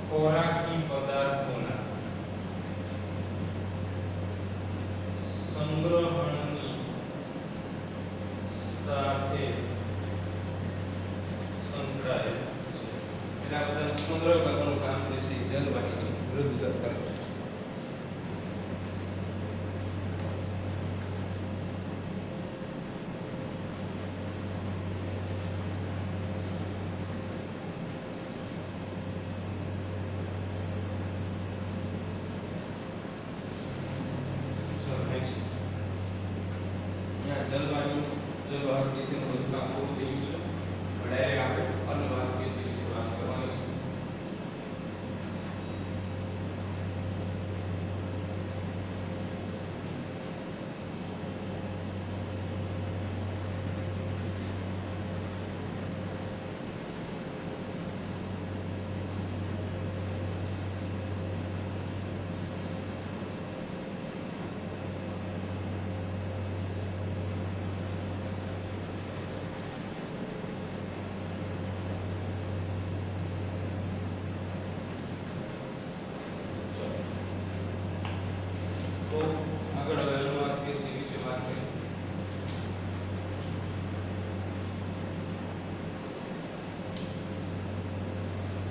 ખોરાકી પદાર્થોના સંગ્રહણની સાથે સંકળાયેલ છે. એટલે આ બધા સંગ્રહ કરવાનું કામ જે છે જલવાહિની મૃદુતક કરે છે. જલવાહક પેશીનું બધું કામ પૂરું થઈ ગયું છે. ડાયરેક્ટ આપણે અન્નવાહક પેશી વિશે વાત કરવાની છે.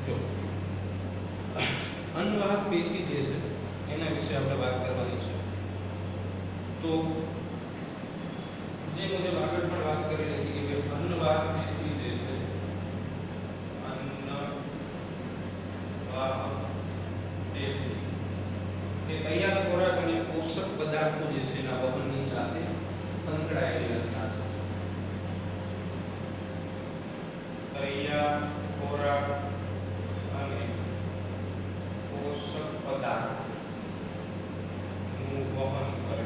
જો અન્નવાહક પેશી જે છે એના વિશે આપણે વાત કરવાની છે. તો જે મુજબ આગળ પણ વાત કરી હતી કે અન્નવાહક પેશી જે છે અન્નવાહક પેશી તે તૈયાર ખોરાક અને પોષક પદાર્થો જે છે એના વહનની સાથે સંકળાયેલી રચના છે. તૈયાર ખોરાક અને પોષક પદાર્થ નું વહન કરે.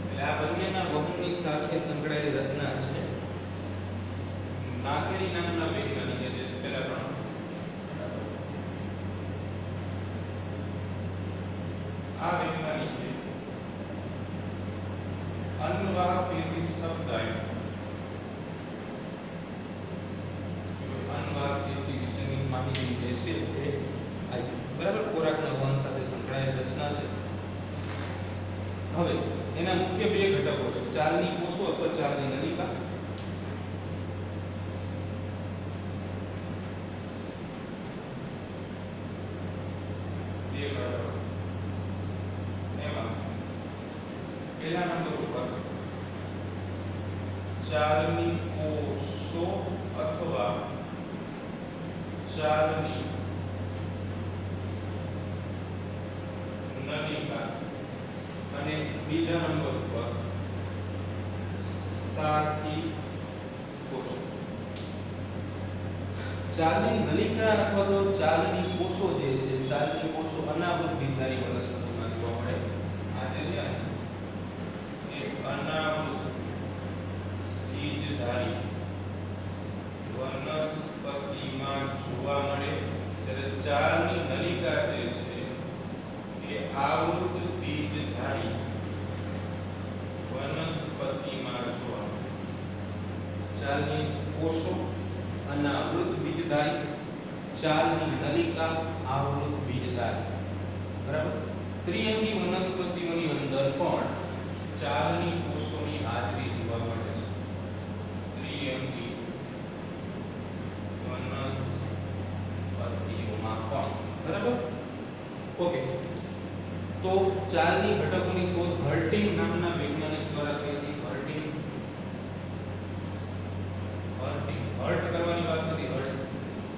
એટલે આ બંનેના વહનની સાથે સંકળાયેલી રચના છે. નાગેરી નામના વૈજ્ઞાનિકે જે પહેલા પણ આ વૈજ્ઞાનિકે અન્નવાહક પેશી શબ્દ અન્નવાહક પેશી વિશેની માહિતી જે છે તે બરાબર ખોરાકના વહન સાથે સંકળાયેલ રચના છે. હવે એના મુખ્ય બે ઘટકો છે ચાલની કોષો અથવા ચાલની નલિકા. બે ઘટકો એમાં પહેલા નંબર ઉપર ચાલની કોષો અથવા ચાલની નલિકા અને બીજા નંબર ઉપર સાથી કોષો. ચાલની નલિકા અથવા તો ચાલની કોષો જે છે ચાલની કોષો અનાવૃત બીજધારી વનસ્પતિમાં જોવા મળે. આ જે છે એ અનાવૃત બીજધારી વનસ્પતિમાં જોવા મળે. ત્યારે ચાલની નલિકા જે છે એ આવૃત બીજધારી વનસ્પતિમાં જોવા મળે. ચાલની કોષો અનાવૃત બીજધારી, ચાલની નલિકા આવૃત બીજધારી. બરાબર. ત્રિઅંગી વનસ્પતિઓની અંદર પણ ચાલની કોષોની હાજરી જોવા મળે છે. ત્રિઅંગી વનસ્પતિઓમાં પણ. બરાબર. ઓકે. તો ચાલની ઘટકોની શોધ હર્ટિંગ નામના વૈજ્ઞાનિક દ્વારા થઈ હતી. હર્ટ કરવાની વાત કરી. હર્ટ.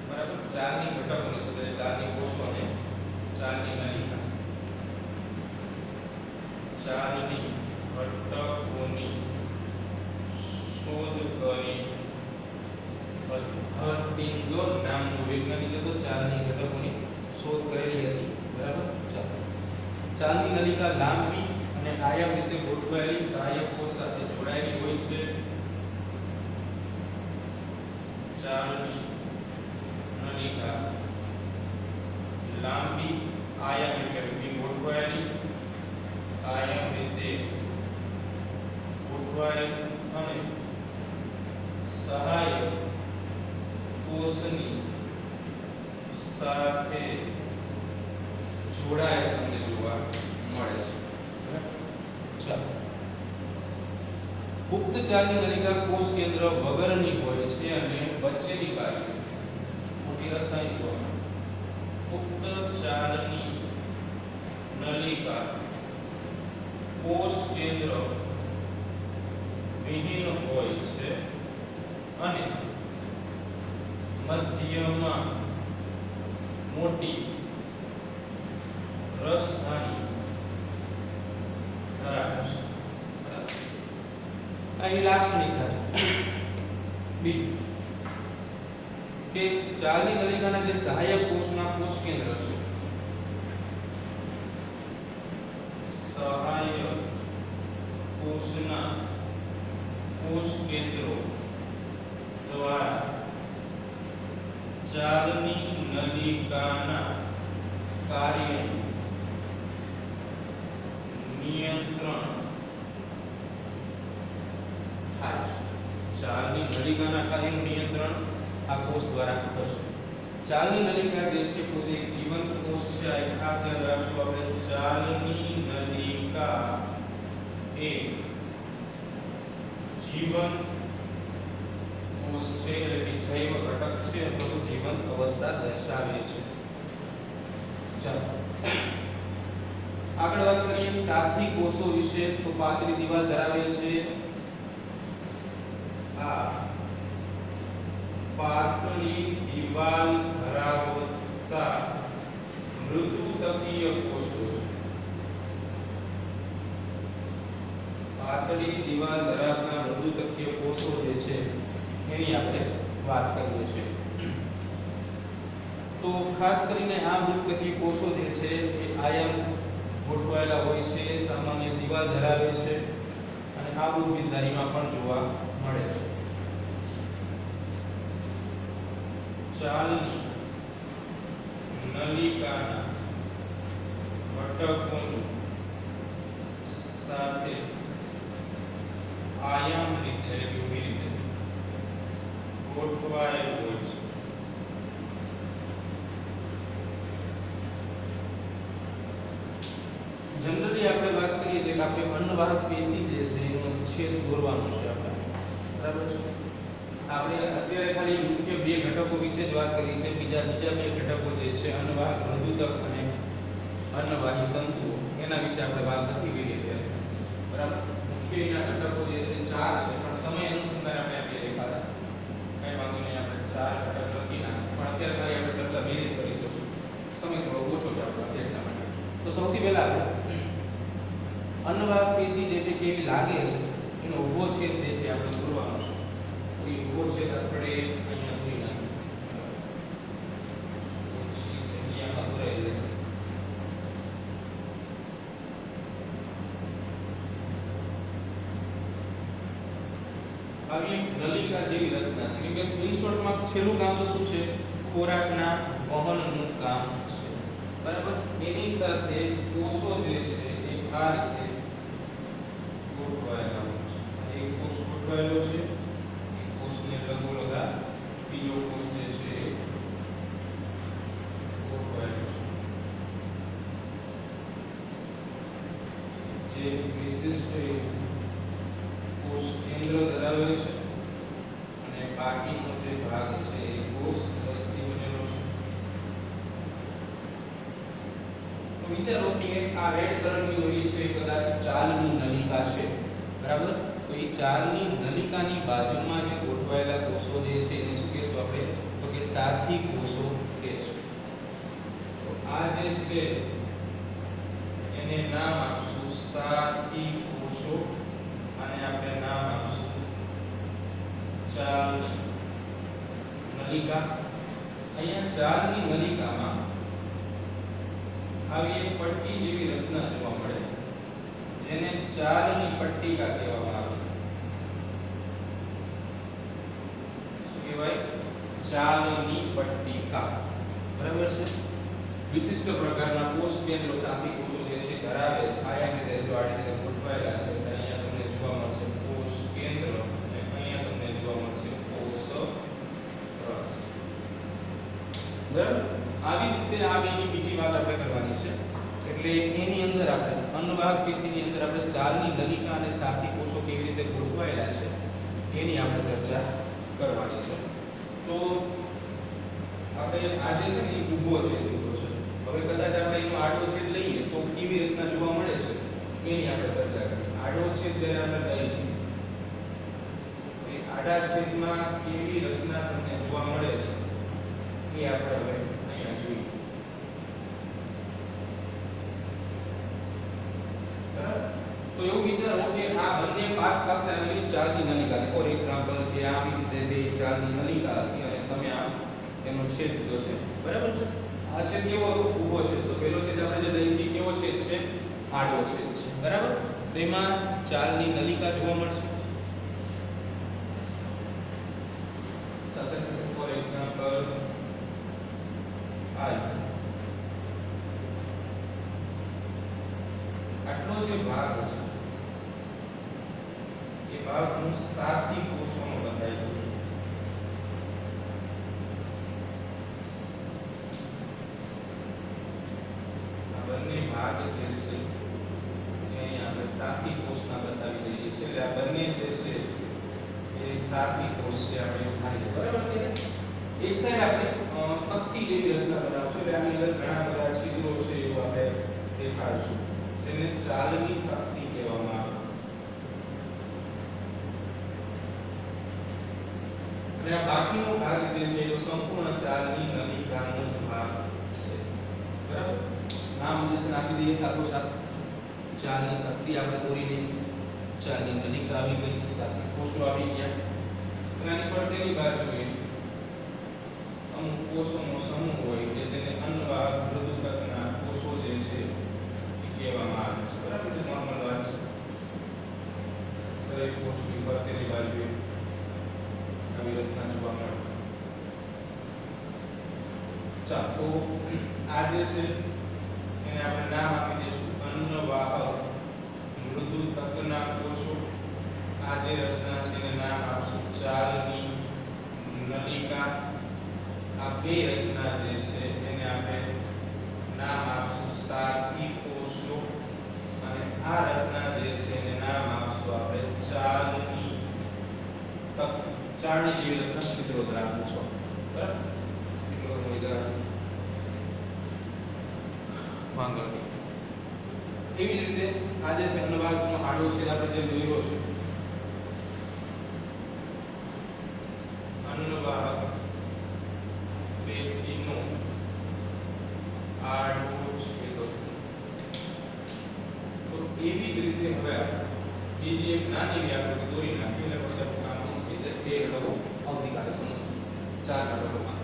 બરાબર. ચાલની ઘટકોની શોધ એટલે ચાલની કોષો અને ચાલની નલિકા. ચાલની ઘટકોની શોધ કરી હર્ટિંગ નામનું વૈજ્ઞાનિકે તો ચાલની ઘટકોની શોધ કરેલી હતી. બરાબર. ચાલની નલિકા લાંબી અને આયામ રીતે ગોઠવાયેલી સહાયક કોષ સાથે જોડાયેલી હોય છે. ચાલની નલિકા લાંબી આયામ રીતે ગોઠવાયેલી આયામ રીતે ગોઠવાયેલ અને સહાયક કોષની સાથે જોડાયેલ તમને જોવા મળે છે. ચાલો. પુખ્ત ચાલની નલિકા કોષ કેન્દ્ર વગરની હોય છે અને વચ્ચેની બાજુ મોટી રસ્તાની જોવા મળે. પુખ્ત ચાલની નલિકા કોષ કેન્દ્ર વિહીન હોય છે અને મધ્યમાં મોટી રસધાની ધરાવે છે. આ એની લાક્ષણિકતા છે. બીજું કે ચાલની નલિકાના જે સહાયક કોષના કોષ કેન્દ્ર છે સહાયક કોષના કોષ કેન્દ્રો દ્વારા ચાલની નલિકાના કાર્યનું નિયંત્રણ થાય છે. ચાલની નલિકાના કાર્યનું નિયંત્રણ આ કોષ દ્વારા થશે. ચાલની નલિકા જે છે પોતે એક જીવંત કોષ છે. આ ખાસ યાદ રાખજો આપણે. ચાલની નલિકા એ જીવંત કોષ કોષ છે એટલે કે જૈવ ઘટક છે અથવા તો જીવંત અવસ્થા દર્શાવે છે. ચાલો આગળ વાત કરીએ સાથી કોષો વિશે. તો પાતળી દિવાલ ધરાવે છે. આ પાતળી દિવાલ ધરાવતા મૃદુતકીય કોષો છે. પાતળી દિવાલ ધરાવતા મૃદુતકીય કોષો જે છે એની આપણે વાત કરીએ છીએ. તો ખાસ કરીને આ મૃદુતકીય કોષો જે છે એ આયન ગોઠવાયેલા હોય છે, સામાન્ય દિવાલ ધરાવે છે અને આ બિનધારીમાં પણ જોવા મળે છે. ચાલની નલિકાના ઘટકોની સાથે આયામ રીતે એટલે કે ઊભી રીતે ગોઠવાયેલ હોય છે. જનરલી આપણે વાત કરીએ તો આપણે અન્નવાહક પેશી જે છે એનો છેદ દોરવાનો છે આપણે, બરાબર છે. આપણે અત્યારે ખાલી મુખ્ય બે ઘટકો વિશે જ વાત કરી છે. બીજા બે ઘટકો જે છે અન્નવાહક મૃદુતક અને અન્નવાહી તંતુ એના વિશે આપણે વાત નથી કરી અત્યારે, બરાબર. મુખ્ય એના ઘટકો જે છે ચાર છે, પણ સમય અનુસાર આપણે આપી દેખાડા કઈ વાંધો નહીં, આપણે ચાર ઘટક લખી નાખીશું. પણ અત્યારે ખાલી આપણે ચર્ચા બે જ કરીશું, સમય થોડો ઓછો છે આપણા પાસે એટલા માટે. તો સૌથી પહેલા આપણે અન્નવાહક પેશી જે છે કેવી લાગે છે એનો ઊભો છેદ જે છે આપણે દોરવાનો છે. તો એ ઊભો છેદ આપણે અહીંયા દોરી નાખીશું. જગ્યામાં દોરાઈ જાય. આવી એક નલિકા જેવી રચના છે. કેમ કે ઇન શોર્ટમાં છેલ્લું કામ તો શું છે? ખોરાકના વહનનું કામ છે, બરાબર. એની સાથે કોષો જે છે એ આ રીતે ગોઠવાયેલા હોય છે. એક કોષ ગોઠવાયેલો છે, એક કોષને લગોલગા બીજો કોષ જે છે એ ગોઠવાયેલો છે. જે વિશિષ્ટ કોષ કેન્દ્ર ધરાવે છે અને બાકીનો જે ભાગ છે એ કોષ રસથી બનેલો છે. તો વિચારો કે આ રેડ કલરની દોરી છે કદાચ ચાલની નલિકા છે, બરાબર. તો એ ચાલની નલિકાની બાજુમાં જે ગોઠવાયેલા કોષો જે છે એને શું કહેશું આપણે? તો કે સાથી કોષો કહેશું. તો આ જે છે એને નામ આપશું સાથી કોષો અને આપણે નામ આપશું ચાલની નલિકા. અહીંયા ચાલની નલિકામાં આવી એક પટ્ટી જેવી રચના જોવા મળે જેને ચાલની પટ્ટિકા કહેવામાં આવે. શું કહેવાય? ચાલની પટ્ટિકા, બરાબર છે. વિશિષ્ટ પ્રકારના કોષ કેન્દ્રો સાથી કોષો જે છે ધરાવે છે. આયા રીતે જો આ રીતે ગોઠવાયેલા છે. અહીંયા તમને જોવા મળશે કોષ કેન્દ્ર અને અહીંયા તમને જોવા મળશે કોષ રસ, બરાબર. આવી જ રીતે આ બેની બીજી વાત આપણે કરવાની છે. એટલે એની અંદર આપણે અન્નવાહક પેશીની અંદર આપણે ચાલની નલિકા અને સાથી કોષો કેવી રીતે ગોઠવાયેલા છે એની આપણે ચર્ચા કરવાની છે. તો આપણે આજે છે ને ઊભો છે લીધો છે. હવે કદાચ આપણે એનો આડો છેદ લઈએ તો કેવી રીતના જોવા મળે છે એની આપણે ચર્ચા કરીએ. આડો છેદ જ્યારે આપણે લઈએ છીએ એ આડા છેદમાં કેવી રચના તમને જોવા મળે છે એ આપણે હવે અહીંયા જોઈએ. તો એવું વિચારો કે આ બંને પાસ પાસે આવેલી ચાલની નલિકા, ફોર એક્ઝામ્પલ કે આવી રીતે બે ચાલની નલિકા હતી અને તમે આ એનો છેદ લીધો છે, બરાબર છે. આ છેદ કેવો હતો? ઊભો છે. તો પેલો છેદ આપણે જે લઈશું કેવો છેદ છે? આડો છેદ છે, બરાબર. તો એમાં ચાલની નલિકા જોવા મળશે. સાથે સાથે ફોર એક્ઝામ્પલ આટલો જે ભાગ છે એ ભાગ હું સાથી કોષોનો બતાવી દઉં છું. આ બંને ભાગ જે છે એ અહીંયા આપણે સાથી કોષના બતાવી દઈએ છીએ. એટલે આ બંને જે છે એ સાથી કોષ છે આપણે ધારી દેખાડશું, જેને ચાલની તકતી કહેવામાં આવે. અને આ બાકીનો ભાગ જે છે એ સંપૂર્ણ ચાલની નલિકાનો જ ભાગ છે. બરાબર, નામ જે આપી દઈએ સાથોસાથ ચાલની તકતી આપણે દોરીને ચાલની નલિકા આવી ગઈ, સાથે કોષો આવી ગયા. અને આની ફરતેની બાજુએ અમુક કોષોનો સમૂહ હોય કે જેને અન્નવાહક મૃદુકદના કોષો જે છે એ કહેવામાં આવે છે. બરાબર, એ નોર્મલ વાત છે. દરેક કોષની ફરતેની બાજુએ આવી રચના જોવા મળે. ચાલો, તો આ જે છે એને આપણે નામ આપી દઈશું અન્નવાહક મૃદુતકના કોષો. આ જે રચના છે એને નામ આપશું ચાલની નલિકા. આ બે રચના જે છે એને આપણે નામ આપશું સાથી કોષો. અને આ રચના જે છે એને નામ આપશું આપણે ચાલની તકતી. ચાળની જેવી રચના છિદ્રો ધરાવતું છે. બરાબર, એટલો મળી વાંધો નહીં. એવી જ રીતે આ જે છે અન્નવાહકનો આડો છે આપણે જે દોર્યો છે, અન્નવાહક પેશીનો આડો છેદો. તો એવી જ રીતે હવે બીજી એક નાની વ્યાખ્યા દોરી નાખી એટલે પછી આપણે કામ મૂકી છે તે લગો આવતીકાલે સમજશું 4 ઘટકોમાં.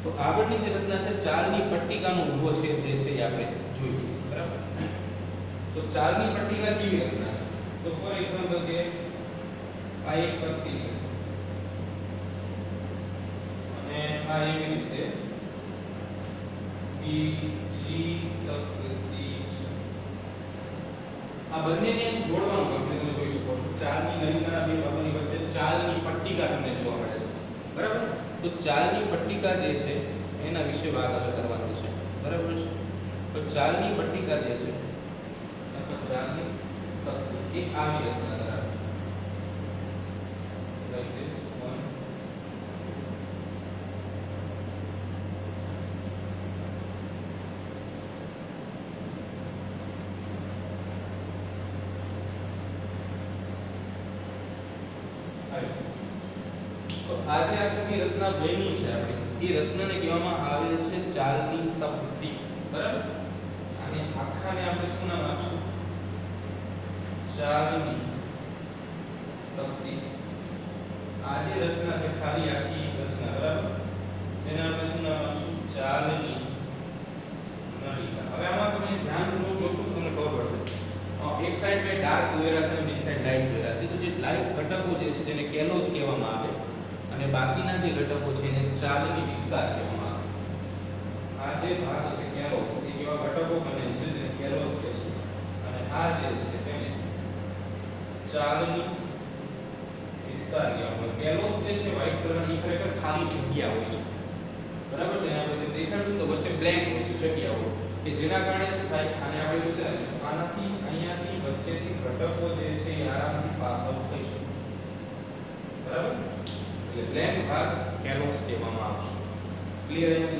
તો આગળની જે રચના છે ચાલની પટ્ટિકાનો ઊભો છેદ જે છે એ આપણે જોઈએ. બરાબર, તો ચાલની પટ્ટિકા કેવી રચના છે? તો ફોર એક્ઝામ્પલ કે આ એક પટ્ટી છે અને આ એવી રીતે બીજી તકતી છે. આ બંનેને જોડવાનું કામ છે. તમે જોઈ શકો છો ચાલની નલિકાના બે ભાગોની વચ્ચે ચાલની પટ્ટિકા તમને જોવા મળે છે. બરાબર, તો ચાલની પટ્ટિકા જે છે એના વિશે વાત આપણે કરવાની છે. બરાબર છે, તો ચાલની પટ્ટિકા જે છે અથવા ચાલની તકતી એ આવી રચના ધરાવે છે. like this one તો આજે આખી રચના બની છે આપણી એ રચનાને કહેવામાં આવે છે ચાલની તકતી. બરાબર, અને આખાને આપણે શું નામ આપશું? ચાલની તકતી. આ જે રચના છે ખાલી આખી રચના. બરાબર, તેને આપણે શું નામ આપશું? ચાલની નલિકા. હવે આમાં તમે ધ્યાનપૂર્વક જોશો તો તમને ખબર પડશે. એક સાઈડ મે ડાર્ક દોરેલા છે અને બીજી સાઈડ લાઈટ દોરેલા છે. તો જે લાઈટ ઘટકો જે છે તેને કેલોસ કહેવામાં આવે અને બાકીના જે ઘટકો છે એને ચાલની વિસ્તાર કહેવામાં આવે. આ જે ભાગ છે કેલોસ એ કેવા ઘટકો બને છે જેને કેલોસ કહેશું અને આ જે છે તેને ચાલની વિસ્તાર કહેવામાં આવે. કેલોસ જે છે વ્હાઇટ કલરની ખરેખર ખાલી જગ્યા હોય છે. બરાબર છે, આપણે દેખાડશું તો વચ્ચે બ્લેન્ક હોય છે જગ્યાઓ કે જેના કારણે શું થાય, આને આપણે શું છે આનાથી અહીંયાથી વચ્ચેથી ઘટકો જે છે એ આરામથી પાસ આઉટ થઈ શકે. બરાબર, એટલે બ્લેન્ક ભાગ કેલોસ કહેવામાં આવશે. ક્લિયર છે?